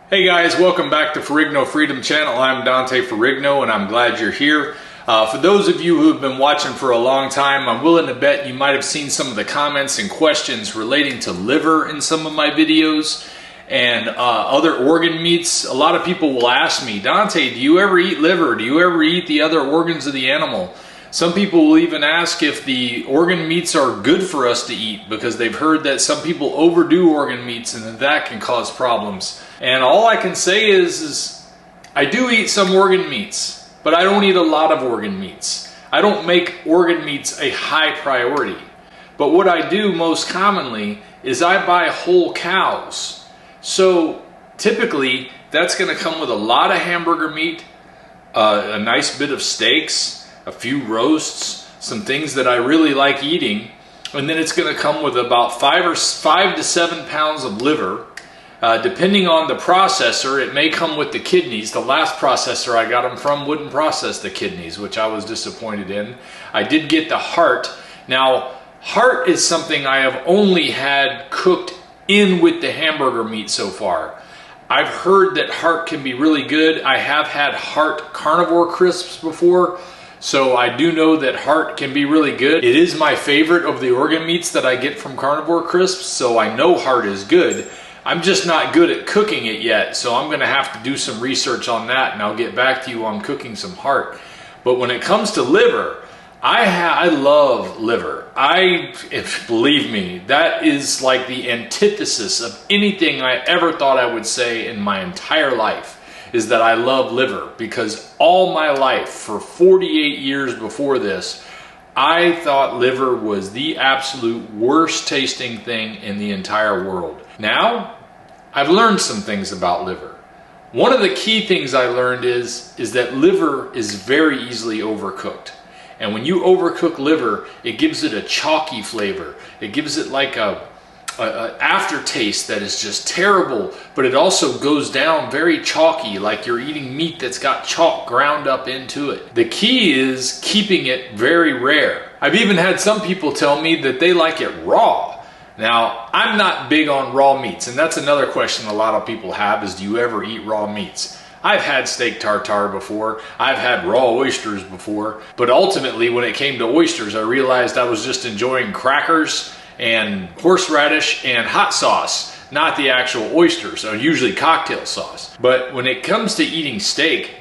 Hey guys, welcome back to Ferrigno Freedom Channel. I'm Dante Ferrigno and I'm glad you're here. For those of you who have been watching for a long time, I'm willing to bet you might have seen some of the comments and questions relating to liver in some of my videos and other organ meats. A lot of people will ask me, Dante, do you ever eat liver? Do you ever eat the other organs of the animal? Some people will even ask if the organ meats are good for us to eat because they've heard that some people overdo organ meats and that can cause problems. And all I can say is I do eat some organ meats, but I don't eat a lot of organ meats. I don't make organ meats a high priority. But what I do most commonly is I buy whole cows. So typically that's going to come with a lot of hamburger meat, a nice bit of steaks, a few roasts, some things that I really like eating, and then it's going to come with about 5 to 7 pounds of liver. Depending on the processor, it may come with the kidneys. The last processor I got them from wouldn't process the kidneys, which I was disappointed in. I did get the heart. Now, heart is something I have only had cooked in with the hamburger meat so far. I've heard that heart can be really good. I have had heart carnivore crisps before, so I do know that heart can be really good. It is my favorite of the organ meats that I get from carnivore crisps, so I know heart is good. I'm just not good at cooking it yet, so I'm gonna have to do some research on that and I'll get back to you on cooking some heart. But when it comes to liver, I love liver. Believe me, that is like the antithesis of anything I ever thought I would say in my entire life. Is that I love liver, because all my life, for 48 years before this, I thought liver was the absolute worst tasting thing in the entire world. Now, I've learned some things about liver. One of the key things I learned is that liver is very easily overcooked. And when you overcook liver, it gives it a chalky flavor. It gives it like an aftertaste that is just terrible, but it also goes down very chalky, like you're eating meat that's got chalk ground up into it. The key is keeping it very rare. I've even had some people tell me that they like it raw. Now, I'm not big on raw meats, and that's another question a lot of people have is, do you ever eat raw meats? I've had steak tartare before, I've had raw oysters before, but ultimately when it came to oysters, I realized I was just enjoying crackers and horseradish and hot sauce, not the actual oysters, or usually cocktail sauce. But when it comes to eating steak,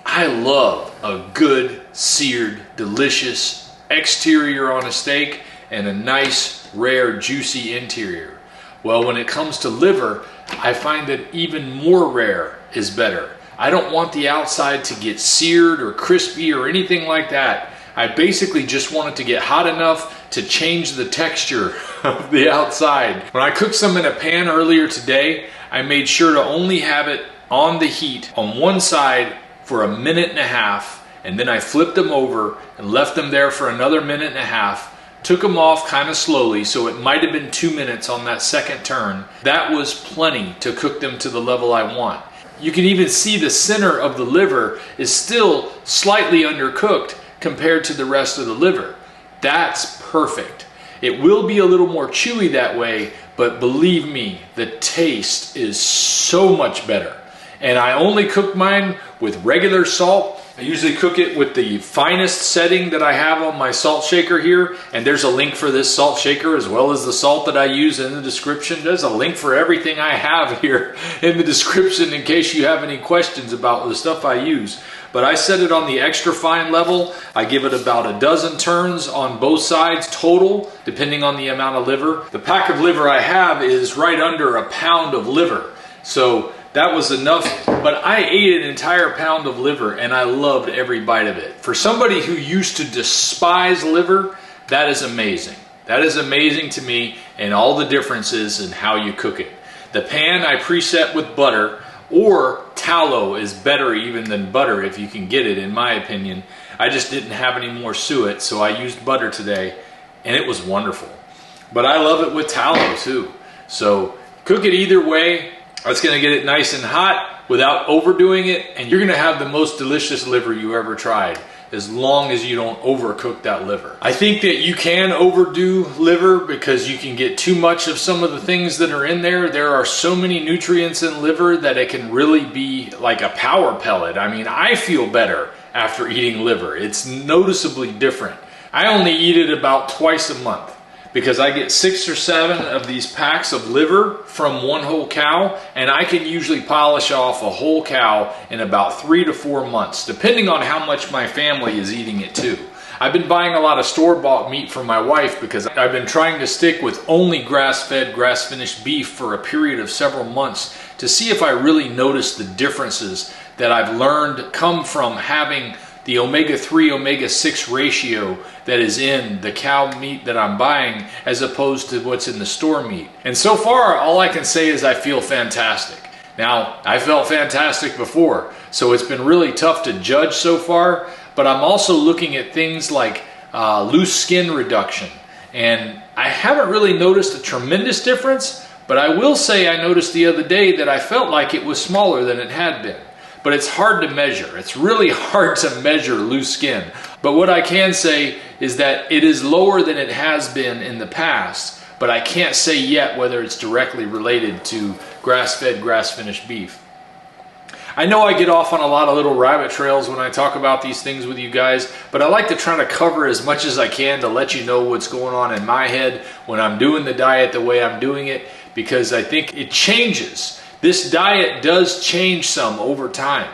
I love a good, seared, delicious exterior on a steak and a nice, rare, juicy interior. Well, when it comes to liver, I find that even more rare is better. I don't want the outside to get seared or crispy or anything like that. I basically just want it to get hot enough to change the texture of the outside. When I cooked some in a pan earlier today, I made sure to only have it on the heat on one side for a minute and a half, and then I flipped them over and left them there for another minute and a half, took them off kind of slowly, so it might have been 2 minutes on that second turn. That was plenty to cook them to the level I want. You can even see the center of the liver is still slightly undercooked compared to the rest of the liver. That's perfect. It will be a little more chewy that way, but believe me, the taste is so much better. And I only cook mine with regular salt. I usually cook it with the finest setting that I have on my salt shaker here, and there's a link for this salt shaker as well as the salt that I use in the description. There's a link for everything I have here in the description in case you have any questions about the stuff I use. But I set it on the extra fine level. I give it about a dozen turns on both sides total, depending on the amount of liver. The pack of liver I have is right under a pound of liver. So that was enough, but I ate an entire pound of liver and I loved every bite of it. For somebody who used to despise liver, that is amazing. That is amazing to me, and all the differences in how you cook it. The pan I preset with butter, or tallow is better even than butter if you can get it, in my opinion. I just didn't have any more suet, so I used butter today, and it was wonderful. But I love it with tallow too. So cook it either way. It's going to get it nice and hot without overdoing it, and you're going to have the most delicious liver you ever tried. as long as you don't overcook that liver. I think that you can overdo liver because you can get too much of some of the things that are in there. There are so many nutrients in liver that it can really be like a power pellet. I mean, I feel better after eating liver. It's noticeably different. I only eat it about twice a month, because I get 6 or 7 of these packs of liver from one whole cow, and I can usually polish off a whole cow in about 3 to 4 months, depending on how much my family is eating it too. I've been buying a lot of store-bought meat for my wife because I've been trying to stick with only grass-fed, grass-finished beef for a period of several months to see if I really notice the differences that I've learned come from having the omega-3, omega-6 ratio that is in the cow meat that I'm buying as opposed to what's in the store meat. And so far, all I can say is I feel fantastic. Now, I felt fantastic before, so it's been really tough to judge so far, but I'm also looking at things like loose skin reduction. And I haven't really noticed a tremendous difference, but I will say I noticed the other day that I felt like it was smaller than it had been. But it's hard to measure. It's really hard to measure loose skin. But what I can say is that it is lower than it has been in the past, but I can't say yet whether it's directly related to grass-fed, grass-finished beef. I know I get off on a lot of little rabbit trails when I talk about these things with you guys, but I like to try to cover as much as I can to let you know what's going on in my head when I'm doing the diet the way I'm doing it, because I think it changes. This diet does change some over time.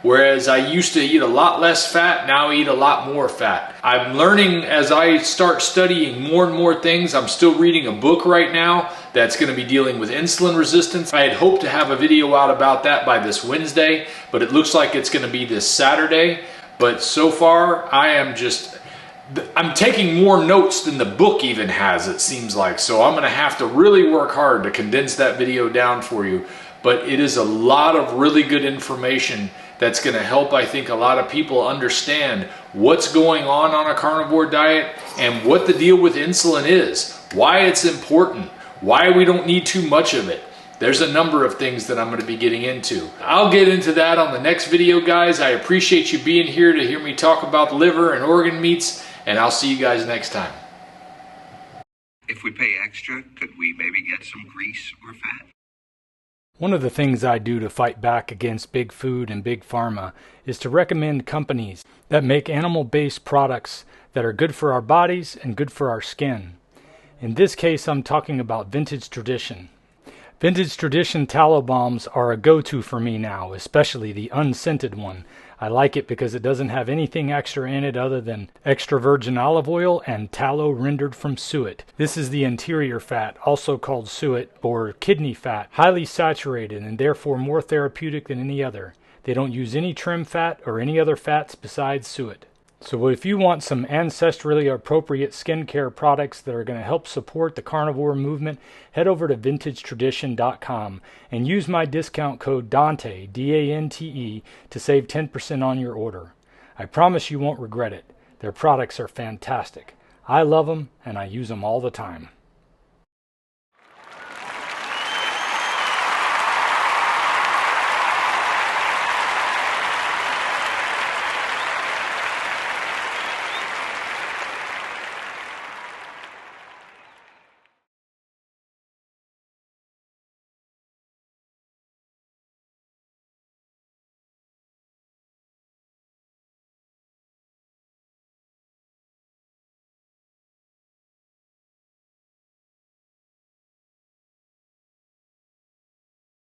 Whereas I used to eat a lot less fat, now I eat a lot more fat. I'm learning as I start studying more and more things. I'm still reading a book right now that's going to be dealing with insulin resistance. I had hoped to have a video out about that by this Wednesday, but it looks like it's going to be this Saturday. But so far, I'm taking more notes than the book even has, it seems like. So I'm going to have to really work hard to condense that video down for you. But it is a lot of really good information that's going to help, I think, a lot of people understand what's going on a carnivore diet and what the deal with insulin is, why it's important, why we don't need too much of it. There's a number of things that I'm going to be getting into. I'll get into that on the next video, guys. I appreciate you being here to hear me talk about liver and organ meats, and I'll see you guys next time. If we pay extra, could we maybe get some grease or fat? One of the things I do to fight back against big food and big pharma is to recommend companies that make animal-based products that are good for our bodies and good for our skin. In this case, I'm talking about Vintage Tradition. Vintage Tradition tallow balms are a go-to for me now, especially the unscented one. I like it because it doesn't have anything extra in it other than extra virgin olive oil and tallow rendered from suet. This is the interior fat, also called suet or kidney fat, highly saturated and therefore more therapeutic than any other. They don't use any trim fat or any other fats besides suet. So if you want some ancestrally appropriate skincare products that are going to help support the carnivore movement, head over to vintagetradition.com and use my discount code Dante, D-A-N-T-E, to save 10% on your order. I promise you won't regret it. Their products are fantastic. I love them and I use them all the time.